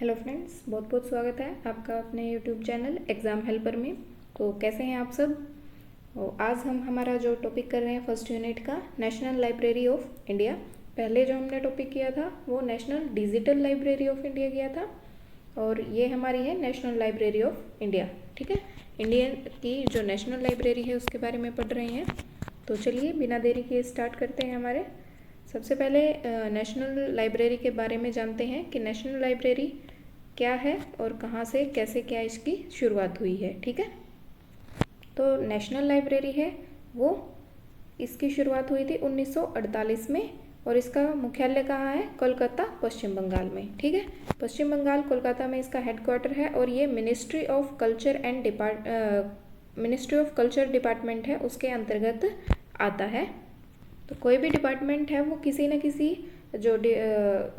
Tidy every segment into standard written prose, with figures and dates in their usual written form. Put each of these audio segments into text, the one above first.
Hello friends, बहुत बहुत स्वागत है आपका अपने यूट्यूब चैनल एग्ज़ाम हेल्पर में। तो कैसे हैं आप सब। आज हम हमारा जो टॉपिक कर रहे हैं फर्स्ट यूनिट का नेशनल लाइब्रेरी ऑफ इंडिया। पहले जो हमने टॉपिक किया था वो national digital library of India किया था और ये हमारी है नेशनल लाइब्रेरी ऑफ इंडिया। ठीक है, इंडिया की जो नेशनल लाइब्रेरी है उसके बारे में पढ़ रहे हैं। तो चलिए बिना देरी के स्टार्ट करते हैं। हमारे सबसे पहले नेशनल लाइब्रेरी के बारे में जानते हैं कि नेशनल लाइब्रेरी क्या है और कहाँ से कैसे क्या इसकी शुरुआत हुई है। ठीक है, तो नेशनल लाइब्रेरी है वो इसकी शुरुआत हुई थी 1948 में और इसका मुख्यालय कहाँ है? कोलकाता, पश्चिम बंगाल में। ठीक है, पश्चिम बंगाल कोलकाता में इसका हेडक्वार्टर है और ये मिनिस्ट्री ऑफ कल्चर डिपार्टमेंट है, उसके अंतर्गत आता है। तो कोई भी डिपार्टमेंट है वो किसी न किसी जो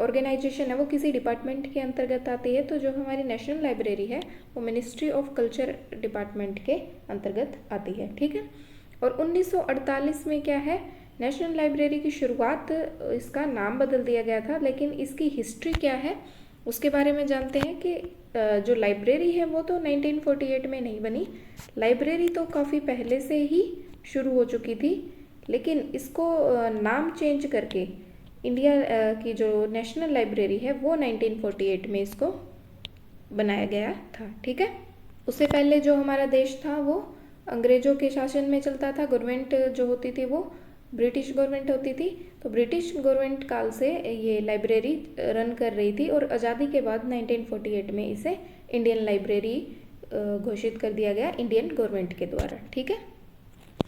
ऑर्गेनाइजेशन है वो किसी डिपार्टमेंट के अंतर्गत आती है। तो जो हमारी नेशनल लाइब्रेरी है वो मिनिस्ट्री ऑफ कल्चर डिपार्टमेंट के अंतर्गत आती है। ठीक है, और 1948 में क्या है, नेशनल लाइब्रेरी की शुरुआत, इसका नाम बदल दिया गया था, लेकिन इसकी हिस्ट्री क्या है उसके बारे में जानते हैं कि जो लाइब्रेरी है वो तो 1948 में नहीं बनी। लाइब्रेरी तो काफ़ी पहले से ही शुरू हो चुकी थी, लेकिन इसको नाम चेंज करके इंडिया की जो नेशनल लाइब्रेरी है वो 1948 में इसको बनाया गया था। ठीक है, उससे पहले जो हमारा देश था वो अंग्रेज़ों के शासन में चलता था। गवर्नमेंट जो होती थी वो ब्रिटिश गवर्नमेंट होती थी। तो ब्रिटिश गवर्नमेंट काल से ये लाइब्रेरी रन कर रही थी और आज़ादी के बाद 1948 में इसे इंडियन लाइब्रेरी घोषित कर दिया गया इंडियन गवर्नमेंट के द्वारा। ठीक है,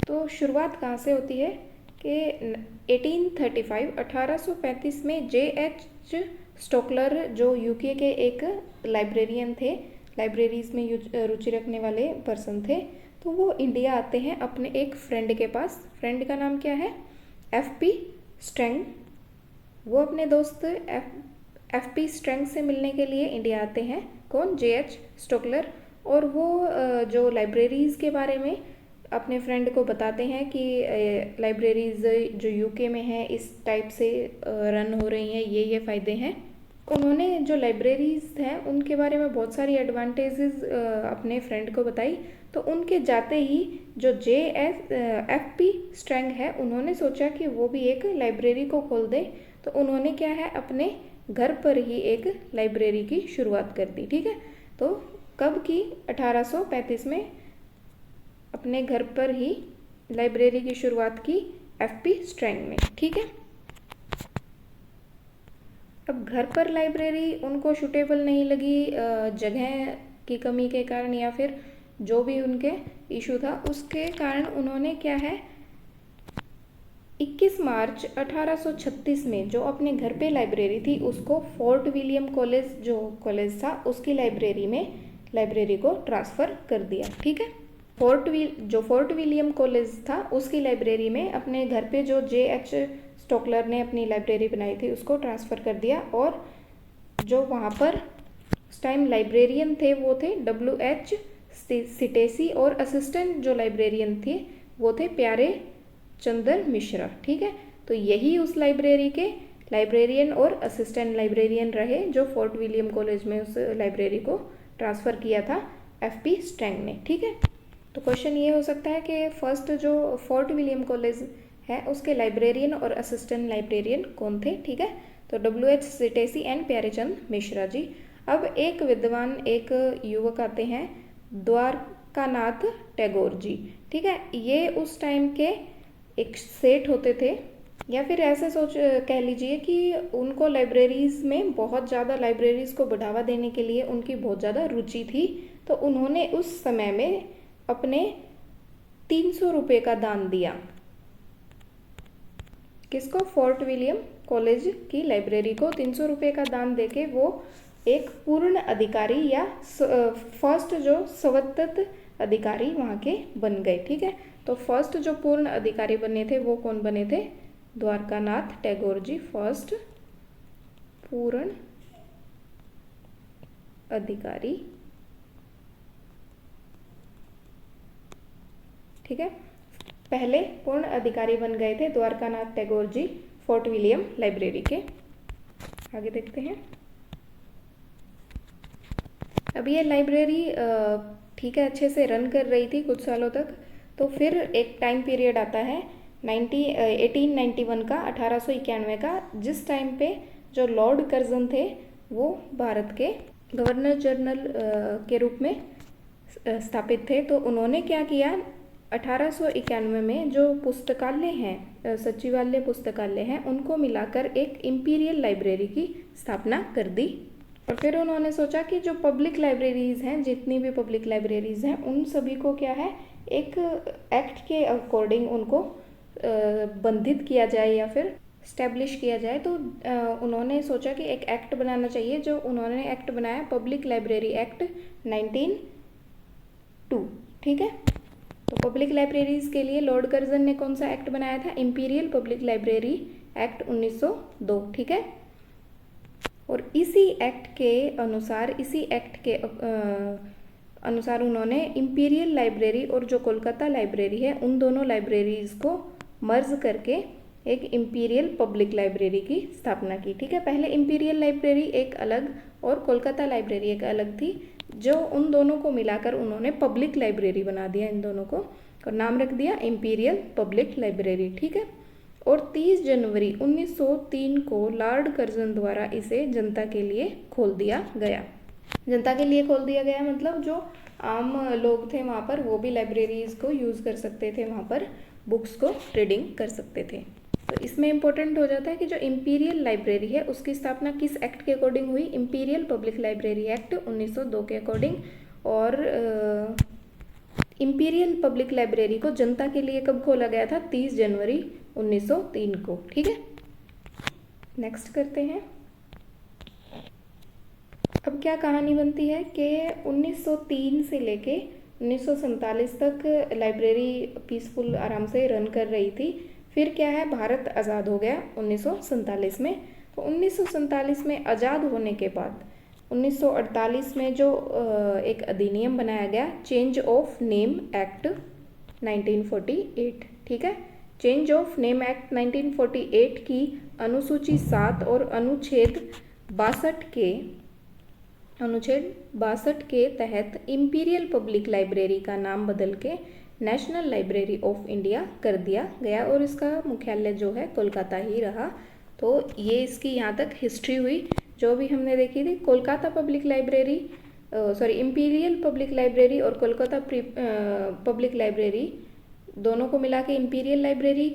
तो शुरुआत कहाँ से होती है कि 1835 में J.H. स्टोकलर जो यूके के एक लाइब्रेरियन थे, लाइब्रेरीज में रुचि रखने वाले पर्सन थे, तो वो इंडिया आते हैं अपने एक फ्रेंड के पास। फ्रेंड का नाम क्या है? F.P. स्ट्रैंग। वो अपने दोस्त F.P. स्ट्रैंग से मिलने के लिए इंडिया आते हैं। कौन? J.H. स्टोकलर। और वो जो लाइब्रेरीज़ के बारे में अपने फ्रेंड को बताते हैं कि लाइब्रेरीज जो यूके में है इस टाइप से रन हो रही हैं, ये फ़ायदे हैं। उन्होंने जो लाइब्रेरीज हैं उनके बारे में बहुत सारी एडवांटेजेस अपने फ्रेंड को बताई। तो उनके जाते ही जो F.P. स्ट्रैंग है उन्होंने सोचा कि वो भी एक लाइब्रेरी को खोल दे। तो उन्होंने क्या है, अपने घर पर ही एक लाइब्रेरी की शुरुआत कर दी। ठीक है, तो कब की? 1835 में अपने घर पर ही लाइब्रेरी की शुरुआत की F.P. स्ट्रैंग ने। ठीक है, अब घर पर लाइब्रेरी उनको सूटेबल नहीं लगी, जगह की कमी के कारण या फिर जो भी उनके इशू था उसके कारण उन्होंने क्या है, 21 मार्च 1836 में जो अपने घर पे लाइब्रेरी थी उसको फोर्ट विलियम कॉलेज जो कॉलेज था उसकी लाइब्रेरी में लाइब्रेरी को ट्रांसफ़र कर दिया। ठीक है, फोर्ट विलियम कॉलेज था उसकी लाइब्रेरी में अपने घर पे जो J.H. स्टोकलर ने अपनी लाइब्रेरी बनाई थी उसको ट्रांसफ़र कर दिया। और जो वहाँ पर उस टाइम लाइब्रेरियन थे वो थे W.H. सिटेसी और असिस्टेंट जो लाइब्रेरियन थे वो थे प्यारे चंद्र मिश्रा। ठीक है, तो यही उस लाइब्रेरी के लाइब्रेरियन और असिस्टेंट लाइब्रेरियन रहे जो फोर्ट विलियम कॉलेज में उस लाइब्रेरी को ट्रांसफ़र किया था F.P. स्ट्रैंग ने। ठीक है, तो क्वेश्चन ये हो सकता है कि फर्स्ट जो फोर्ट विलियम कॉलेज है उसके लाइब्रेरियन और असिस्टेंट लाइब्रेरियन कौन थे? ठीक है, तो W.H. सिटेसी एंड प्यारेचंद मिश्रा जी। अब एक विद्वान, एक युवक आते हैं, द्वारकानाथ टैगोर जी। ठीक है, ये उस टाइम के एक सेठ होते थे, या फिर ऐसे कह लीजिए कि उनको लाइब्रेरीज़ में बहुत ज़्यादा, लाइब्रेरीज़ को बढ़ावा देने के लिए उनकी बहुत ज़्यादा रुचि थी। तो उन्होंने उस समय में अपने 300 रुपये का दान दिया। किसको? फोर्ट विलियम कॉलेज की लाइब्रेरी को 300 रुपये का दान देके वो एक पूर्ण अधिकारी या फर्स्ट जो स्वतंत्र अधिकारी वहाँ के बन गए। ठीक है, तो फर्स्ट जो पूर्ण अधिकारी बने थे वो कौन बने थे? द्वारकानाथ टैगोर जी, फर्स्ट पूर्ण अधिकारी। ठीक है, पहले पूर्ण अधिकारी बन गए थे Dwarkanath Tagore ji fort William library के। आगे देखते हैं। अब ये लाइब्रेरी ठीक है अच्छे से रन कर रही थी कुछ सालों तक, तो फिर एक टाइम पीरियड आता है 1891 का, 1891 का, जिस टाइम पे जो लॉर्ड कर्जन थे वो भारत के गवर्नर जनरल के रूप में स्थापित थे। तो उन्होंने क्या किया, 1891 में जो पुस्तकालय हैं, सचिवालय पुस्तकालय हैं, उनको मिलाकर एक इम्पीरियल लाइब्रेरी की स्थापना कर दी। और फिर उन्होंने सोचा कि जो पब्लिक लाइब्रेरीज़ हैं, जितनी भी पब्लिक लाइब्रेरीज़ हैं, उन सभी को क्या है, एक एक्ट के अकॉर्डिंग उनको बंधित किया जाए या फिर स्टैब्लिश किया जाए। तो उन्होंने सोचा कि एक एक्ट बनाना चाहिए, जो उन्होंने एक्ट बनाया पब्लिक लाइब्रेरी एक्ट 1902। ठीक है, तो पब्लिक लाइब्रेरीज़ के लिए लॉर्ड कर्जन ने कौन सा एक्ट बनाया था, इम्पीरियल पब्लिक लाइब्रेरी एक्ट 1902। ठीक है, और इसी एक्ट के अनुसार उन्होंने इम्पीरियल लाइब्रेरी और जो कोलकाता लाइब्रेरी है, उन दोनों लाइब्रेरीज़ को मर्ज करके एक इम्पीरियल पब्लिक लाइब्रेरी की स्थापना की। ठीक है, पहले इम्पीरियल लाइब्रेरी एक अलग और कोलकाता लाइब्रेरी एक अलग थी, जो उन दोनों को मिलाकर उन्होंने पब्लिक लाइब्रेरी बना दिया इन दोनों को, और नाम रख दिया इम्पीरियल पब्लिक लाइब्रेरी। ठीक है, और 30 जनवरी 1903 को लॉर्ड कर्जन द्वारा इसे जनता के लिए खोल दिया गया। जनता के लिए खोल दिया गया मतलब जो आम लोग थे वहाँ पर, वो भी लाइब्रेरीज़ को यूज़ कर सकते थे, वहाँ पर बुक्स को रीडिंग कर सकते थे। तो इसमें इम्पोर्टेंट हो जाता है कि जो इम्पीरियल लाइब्रेरी है उसकी स्थापना किस एक्ट के अकॉर्डिंग हुई, इम्पीरियल पब्लिक लाइब्रेरी एक्ट 1902 के अकॉर्डिंग। और इम्पीरियल पब्लिक लाइब्रेरी को जनता के लिए कब खोला गया था, 30 जनवरी 1903 को। ठीक है, नेक्स्ट करते हैं। अब क्या कहानी बनती है कि 1903 से लेके 1947 तक लाइब्रेरी पीसफुल आराम से रन कर रही थी। फिर क्या है, भारत आज़ाद हो गया 1947 में। तो 1947 में आज़ाद होने के बाद 1948 में जो एक अधिनियम बनाया गया, चेंज ऑफ नेम एक्ट 1948। ठीक है, चेंज ऑफ नेम एक्ट 1948 की अनुसूची 7 और अनुच्छेद 62 के तहत इम्पीरियल पब्लिक लाइब्रेरी का नाम बदल के नेशनल लाइब्रेरी ऑफ इंडिया कर दिया गया, और इसका मुख्यालय जो है कोलकाता ही रहा। तो ये इसकी यहाँ तक हिस्ट्री हुई जो भी हमने देखी थी। Kolkata public library, imperial public library और कोलकाता पब्लिक लाइब्रेरी दोनों को मिला के इम्पीरियल लाइब्रेरी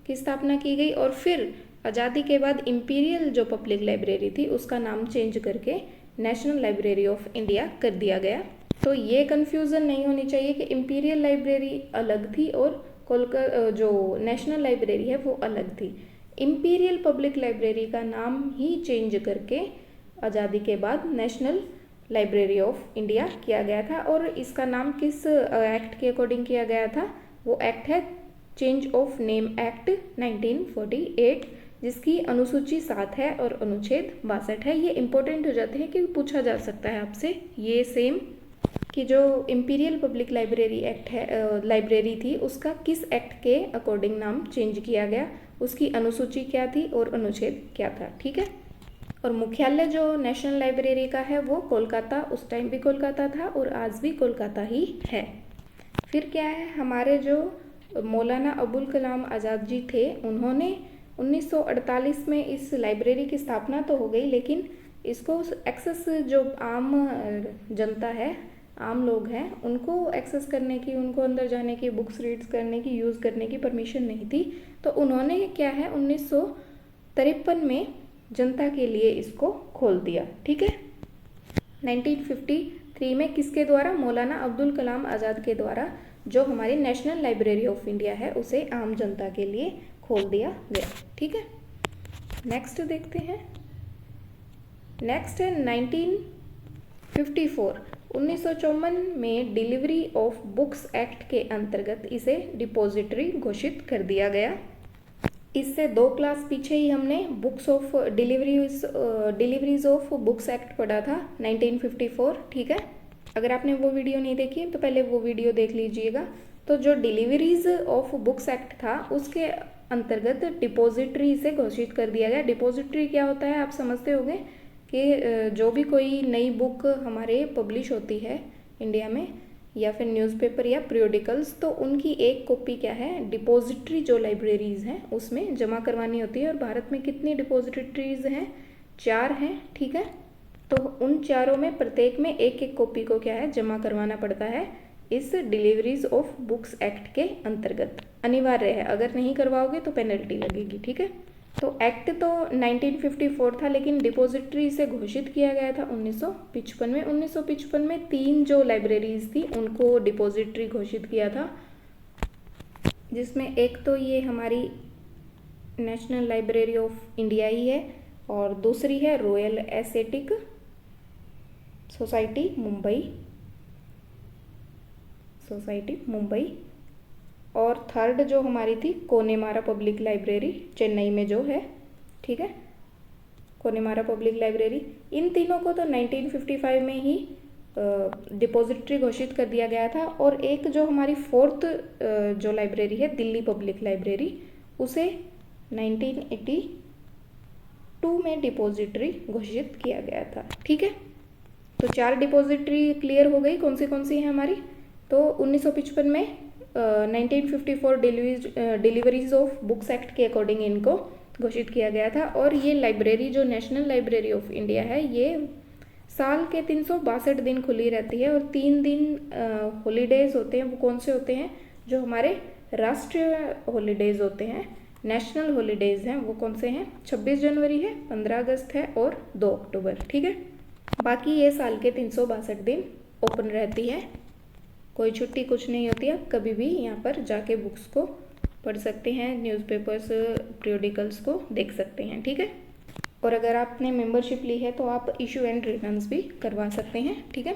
की स्थापना की गई, और फिर आज़ादी के बाद इम्पीरियल जो पब्लिक लाइब्रेरी थी उसका नाम चेंज करके नेशनल लाइब्रेरी ऑफ इंडिया कर दिया गया। तो ये कन्फ्यूज़न नहीं होनी चाहिए कि इम्पीरियल लाइब्रेरी अलग थी और जो नेशनल लाइब्रेरी है वो अलग थी। इम्पीरियल पब्लिक लाइब्रेरी का नाम ही चेंज करके आज़ादी के बाद नेशनल लाइब्रेरी ऑफ इंडिया किया गया था। और इसका नाम किस एक्ट के अकॉर्डिंग किया गया था, वो एक्ट है चेंज ऑफ नेम एक्ट 1948, जिसकी अनुसूची 7 है और अनुच्छेद 62 है। ये इंपॉर्टेंट हो जाते हैं क्योंकि पूछा जा सकता है आपसे ये सेम, कि जो इम्पीरियल पब्लिक लाइब्रेरी एक्ट है, लाइब्रेरी थी, उसका किस एक्ट के अकॉर्डिंग नाम चेंज किया गया, उसकी अनुसूची क्या थी और अनुच्छेद क्या था। ठीक है, और मुख्यालय जो नेशनल लाइब्रेरी का है वो कोलकाता, उस टाइम भी कोलकाता था और आज भी कोलकाता ही है। फिर क्या है, हमारे जो मौलाना अबुल कलाम आज़ाद जी थे, उन्होंने 1948 में इस लाइब्रेरी की स्थापना तो हो गई, लेकिन इसको एक्सेस जो आम जनता है, आम लोग हैं, उनको एक्सेस करने की, उनको अंदर जाने की, बुक्स रीड्स करने की, यूज़ करने की परमिशन नहीं थी। तो उन्होंने क्या है 1953 में जनता के लिए इसको खोल दिया। ठीक है, 1953 में किसके द्वारा, मौलाना अब्दुल कलाम आज़ाद के द्वारा, जो हमारी नेशनल लाइब्रेरी ऑफ इंडिया है उसे आम जनता के लिए खोल दिया गया। ठीक है, नेक्स्ट देखते हैं। नेक्स्ट है 1954, 1954 में डिलीवरी ऑफ बुक्स एक्ट के अंतर्गत इसे डिपॉजिटरी घोषित कर दिया गया। इससे 2 क्लास पीछे ही हमने books of deliveries of books act पढ़ा था 1954। ठीक है, अगर आपने वो वीडियो नहीं देखी है तो पहले वो वीडियो देख लीजिएगा। तो जो डिलीवरीज ऑफ बुक्स एक्ट था उसके अंतर्गत डिपॉजिटरी से घोषित कर दिया गया। डिपॉजिटरी क्या होता है आप समझते होंगे कि जो भी कोई नई बुक हमारे पब्लिश होती है इंडिया में या फिर न्यूज़पेपर या पीरियोडिकल्स, तो उनकी एक कॉपी क्या है, डिपॉजिटरी जो लाइब्रेरीज़ हैं उसमें जमा करवानी होती है। और भारत में कितनी डिपॉजिटरीज हैं, 4 हैं, ठीक है। तो उन चारों में प्रत्येक में एक एक कॉपी को क्या है, जमा करवाना पड़ता है इस डिलीवरीज ऑफ बुक्स एक्ट के अंतर्गत, अनिवार्य है। अगर नहीं करवाओगे तो पेनल्टी लगेगी, ठीक है। तो एक्ट तो 1954 था, लेकिन डिपॉजिटरी से घोषित किया गया था 1955 में। 1955 में 3 जो लाइब्रेरीज थी उनको डिपॉजिटरी घोषित किया था, जिसमें एक तो ये हमारी नेशनल लाइब्रेरी ऑफ इंडिया ही है, और दूसरी है रॉयल एस्थेटिक सोसाइटी मुंबई, और थर्ड जो हमारी थी कोनेमारा पब्लिक लाइब्रेरी चेन्नई में जो है, ठीक है, कोनेमारा पब्लिक लाइब्रेरी। इन तीनों को तो 1955 में ही डिपॉजिटरी घोषित कर दिया गया था। और एक जो हमारी फोर्थ जो लाइब्रेरी है दिल्ली पब्लिक लाइब्रेरी, उसे 1982 में डिपॉजिटरी घोषित किया गया था, ठीक है। तो 4 डिपॉजिटरी क्लियर हो गई, कौन सी है हमारी। तो 1955 में 1954 डिलीवरीज ऑफ बुक्स एक्ट के अकॉर्डिंग इनको घोषित किया गया था। और ये लाइब्रेरी जो नेशनल लाइब्रेरी ऑफ इंडिया है, ये साल के 362 दिन खुली रहती है। और 3 दिन हॉलीडेज होते हैं, वो कौन से होते हैं, जो हमारे राष्ट्रीय हॉलीडेज होते हैं, नेशनल हॉलीडेज हैं, वो कौन से हैं, 26 जनवरी है, 15 अगस्त है और 2 अक्टूबर, ठीक है। बाकी ये साल के 362 दिन ओपन रहती है, कोई छुट्टी कुछ नहीं होती है। कभी भी यहाँ पर जाके बुक्स को पढ़ सकते हैं, न्यूज़पेपर्स पीरियोडिकल्स को देख सकते हैं, ठीक है। और अगर आपने मेंबरशिप ली है तो आप इशू एंड रिटर्न्स भी करवा सकते हैं, ठीक है।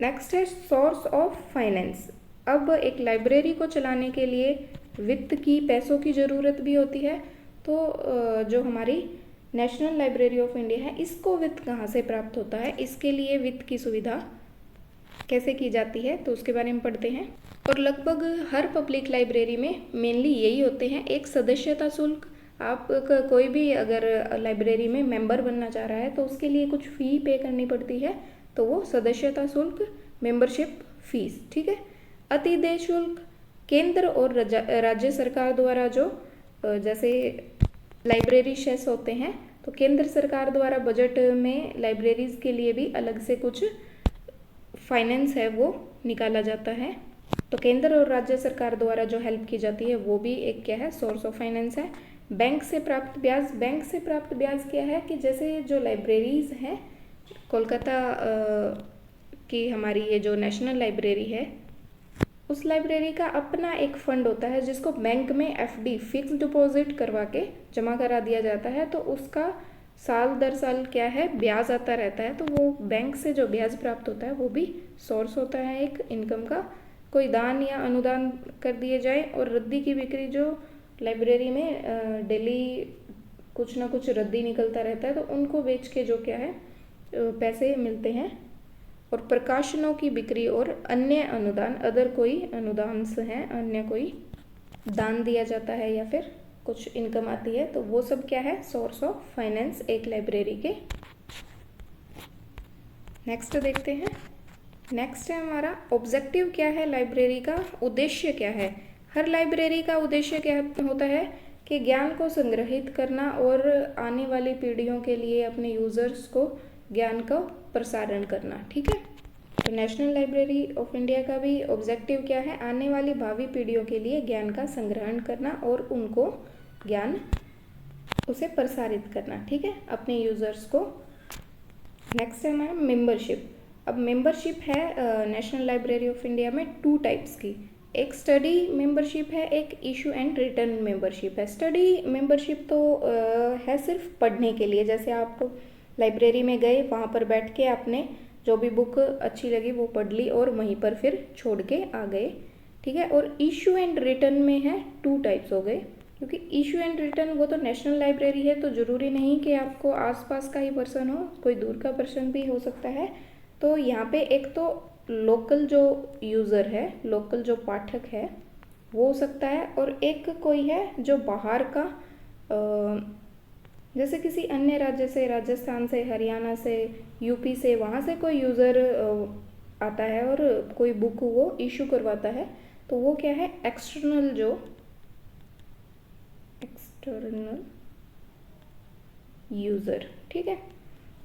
नेक्स्ट है सोर्स ऑफ फाइनेंस। अब एक लाइब्रेरी को चलाने के लिए वित्त की, पैसों की ज़रूरत भी होती है। तो जो हमारी नेशनल लाइब्रेरी ऑफ इंडिया है, इसको वित्त कहाँ से प्राप्त होता है, इसके लिए वित्त की सुविधा कैसे की जाती है, तो उसके बारे में पढ़ते हैं। और लगभग हर पब्लिक लाइब्रेरी में मेनली यही होते हैं, एक सदस्यता शुल्क। आप कोई भी अगर लाइब्रेरी में मेंबर बनना चाह रहा है तो उसके लिए कुछ फ़ी पे करनी पड़ती है, तो वो सदस्यता शुल्क, मेंबरशिप फीस, ठीक है। अतिदेय शुल्क केंद्र और राज्य सरकार द्वारा जो जैसे लाइब्रेरी सेस होते हैं, तो केंद्र सरकार द्वारा बजट में लाइब्रेरीज के लिए भी अलग से कुछ फाइनेंस है वो निकाला जाता है। तो केंद्र और राज्य सरकार द्वारा जो हेल्प की जाती है वो भी एक क्या है, सोर्स ऑफ फाइनेंस है। बैंक से प्राप्त ब्याज, बैंक से प्राप्त ब्याज क्या है कि जैसे जो लाइब्रेरीज हैं, कोलकाता की हमारी ये जो नेशनल लाइब्रेरी है, उस लाइब्रेरी का अपना एक फंड होता है जिसको बैंक में एफडी, फिक्स डिपॉजिट करवा के जमा करा दिया जाता है। तो उसका साल दर साल क्या है, ब्याज आता रहता है। तो वो बैंक से जो ब्याज प्राप्त होता है वो भी सोर्स होता है एक इनकम का। कोई दान या अनुदान कर दिए जाए, और रद्दी की बिक्री, जो लाइब्रेरी में डेली कुछ ना कुछ रद्दी निकलता रहता है, तो उनको बेच के जो क्या है पैसे मिलते हैं। और प्रकाशनों की बिक्री और अन्य अनुदान, अदर कोई अनुदान हैं, अन्य कोई दान दिया जाता है या फिर कुछ इनकम आती है, तो वो सब क्या है, सोर्स ऑफ फाइनेंस एक लाइब्रेरी के। नेक्स्ट देखते हैं। नेक्स्ट है हमारा ऑब्जेक्टिव क्या है लाइब्रेरी का, उद्देश्य क्या है। हर लाइब्रेरी का उद्देश्य क्या होता है कि ज्ञान को संग्रहित करना और आने वाली पीढ़ियों के लिए अपने यूजर्स को ज्ञान का प्रसारण करना, ठीक है। तो नेशनल लाइब्रेरी ऑफ इंडिया का भी ऑब्जेक्टिव क्या है, आने वाली भावी पीढ़ियों के लिए ज्ञान का संग्रहण करना और उनको ज्ञान उसे प्रसारित करना, ठीक है, अपने यूजर्स को। नेक्स्ट है हमारा मेंबरशिप। अब मेंबरशिप है नेशनल लाइब्रेरी ऑफ इंडिया में 2 टाइप्स की। एक स्टडी मेंबरशिप है, एक इशू एंड रिटर्न मेंबरशिप है। स्टडी मेंबरशिप तो है सिर्फ पढ़ने के लिए, जैसे आप लाइब्रेरी में गए, वहाँ पर बैठ के आपने जो भी बुक अच्छी लगी वो पढ़ ली और वहीं पर फिर छोड़ के आ गए, ठीक है। और इशू एंड रिटर्न में है 2 टाइप्स हो गए, क्योंकि इशू एंड रिटर्न वो तो नेशनल लाइब्रेरी है, तो ज़रूरी नहीं कि आपको आसपास का ही पर्सन हो, कोई दूर का पर्सन भी हो सकता है। तो यहाँ पे एक तो लोकल जो यूज़र है, लोकल जो पाठक है वो हो सकता है, और एक कोई है जो बाहर का जैसे किसी अन्य राज्य से, राजस्थान से, हरियाणा से, यूपी से, वहाँ से कोई यूज़र आता है और कोई बुक वो इशू करवाता है, तो वो क्या है, एक्सटर्नल यूज़र, ठीक है।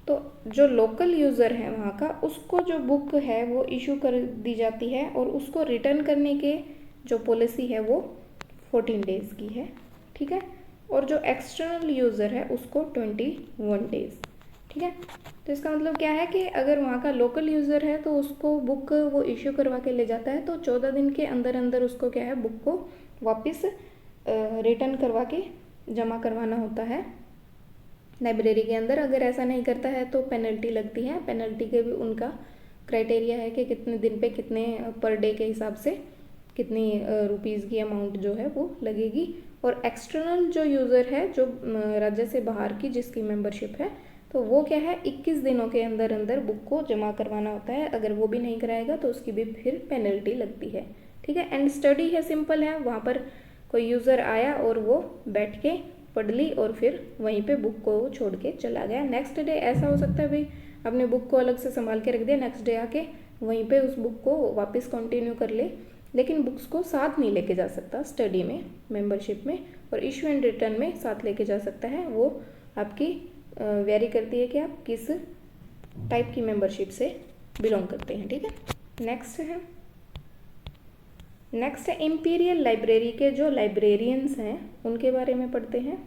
तो जो लोकल यूज़र है वहाँ का, उसको जो बुक है वो इशू कर दी जाती है और उसको रिटर्न करने के जो पॉलिसी है वो 14 डेज़ की है, ठीक है। और जो एक्सटर्नल यूज़र है उसको 21 डेज़, ठीक है। तो इसका मतलब क्या है कि अगर वहाँ का लोकल यूज़र है तो उसको बुक वो इशू करवा के ले जाता है, तो 14 दिन के अंदर अंदर उसको क्या है, बुक को वापस रिटर्न करवा के जमा करवाना होता है लाइब्रेरी के अंदर। अगर ऐसा नहीं करता है तो पेनल्टी लगती है। पेनल्टी के भी उनका क्राइटेरिया है कि कितने दिन पे कितने पर डे के हिसाब से कितनी रुपीज़ की अमाउंट जो है वो लगेगी। और एक्सटर्नल जो यूज़र है, जो राज्य से बाहर की जिसकी मेंबरशिप है, तो वो क्या है, 21 दिनों के अंदर अंदर बुक को जमा करवाना होता है। अगर वो भी नहीं कराएगा तो उसकी भी फिर पेनल्टी लगती है, ठीक है। एंड स्टडी है, सिंपल है, वहाँ पर कोई यूज़र आया और वो बैठ के पढ़ ली और फिर वहीं पे बुक को छोड़ के चला गया। नेक्स्ट डे ऐसा हो सकता है भाई अपने बुक को अलग से संभाल के रख दिया, नेक्स्ट डे आके वहीं पे उस बुक को वापस कंटिन्यू कर ले, लेकिन बुक्स को साथ नहीं लेके जा सकता स्टडी में, मेंबरशिप में। और इशू एंड रिटर्न में साथ लेके जा सकता है। वो आपकी वेरी करती है कि आप किस टाइप की मेंबरशिप से बिलोंग करते हैं, ठीक है। नेक्स्ट है इम्पीरियल लाइब्रेरी के जो लाइब्रेरियंस हैं उनके बारे में पढ़ते हैं।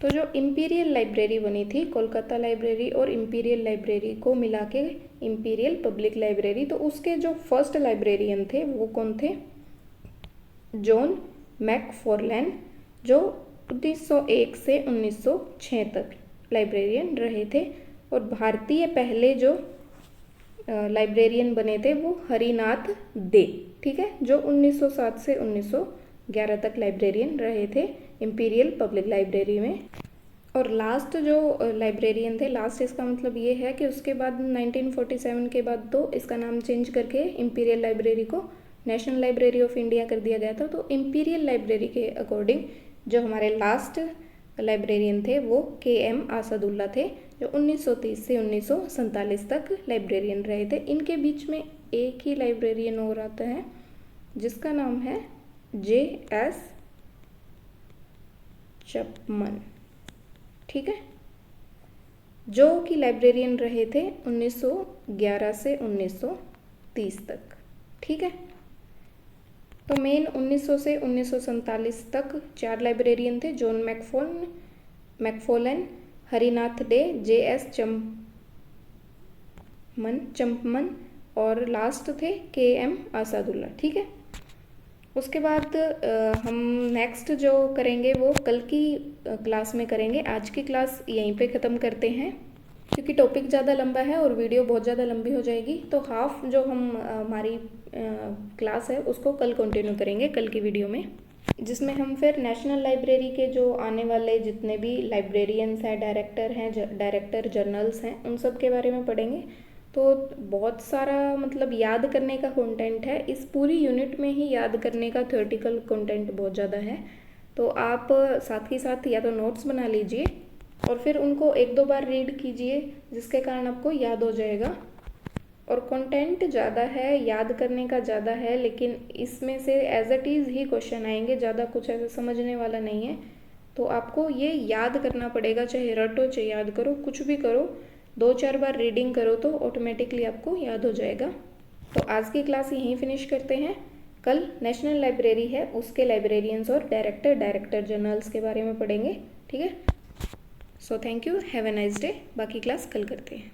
तो जो इम्पीरियल लाइब्रेरी बनी थी, कोलकाता लाइब्रेरी और इम्पीरियल लाइब्रेरी को मिला के इम्पीरियल पब्लिक लाइब्रेरी, तो उसके जो फर्स्ट लाइब्रेरियन थे वो कौन थे, जॉन मैकफार्लेन, जो 1901 से 1906 तक लाइब्रेरियन रहे थे। और भारतीय पहले जो लाइब्रेरियन बने थे वो हरिनाथ दे, ठीक है, जो 1907 से 1911 तक लाइब्रेरियन रहे थे इम्पीरियल पब्लिक लाइब्रेरी में। और लास्ट जो लाइब्रेरियन थे, लास्ट इसका मतलब ये है कि उसके बाद 1947 के बाद तो इसका नाम चेंज करके इम्पीरियल लाइब्रेरी को नेशनल लाइब्रेरी ऑफ इंडिया कर दिया गया था। तो इम्पीरियल लाइब्रेरी के अकॉर्डिंग जो हमारे लास्ट लाइब्रेरियन थे वो KM आसादुल्ला थे, जो 1930 से 1947 तक लाइब्रेरियन रहे थे। इनके बीच में एक ही लाइब्रेरियन और आता है जिसका नाम है JS चपमन, ठीक है, जो कि लाइब्रेरियन रहे थे 1911 से 1930 तक, ठीक है। तो मेन 1900 से 1947 तक 4 लाइब्रेरियन थे, जॉन मैकफार्लेन, हरिनाथ डे, JS चंपमन और लास्ट थे KM आसादुल्ला, ठीक है। उसके बाद हम नेक्स्ट जो करेंगे वो कल की क्लास में करेंगे। आज की क्लास यहीं पे ख़त्म करते हैं क्योंकि टॉपिक ज़्यादा लंबा है और वीडियो बहुत ज़्यादा लंबी हो जाएगी। तो हाफ जो हम हमारी क्लास है उसको कल कंटिन्यू करेंगे कल की वीडियो में, जिसमें हम फिर नेशनल लाइब्रेरी के जो आने वाले जितने भी लाइब्रेरियंस हैं, डायरेक्टर जनरल्स हैं, उन सब के बारे में पढ़ेंगे। तो बहुत सारा मतलब याद करने का कंटेंट है, इस पूरी यूनिट में ही याद करने का थ्योरेटिकल कंटेंट बहुत ज़्यादा है। तो आप साथ ही साथ या तो नोट्स बना लीजिए और फिर उनको 1-2 बार रीड कीजिए, जिसके कारण आपको याद हो जाएगा। और कंटेंट ज़्यादा है, याद करने का ज़्यादा है, लेकिन इसमें से एज इट इज़ ही क्वेश्चन आएंगे, ज़्यादा कुछ ऐसा समझने वाला नहीं है। तो आपको ये याद करना पड़ेगा, चाहे रटो चाहे याद करो, कुछ भी करो, 2-4 बार रीडिंग करो तो ऑटोमेटिकली आपको याद हो जाएगा। तो आज की क्लास यहीं फिनिश करते हैं। कल नेशनल लाइब्रेरी है, उसके लाइब्रेरियंस और डायरेक्टर जनरल्स के बारे में पढ़ेंगे, ठीक है। So thank you, have a nice day. बाकी क्लास कल करते हैं।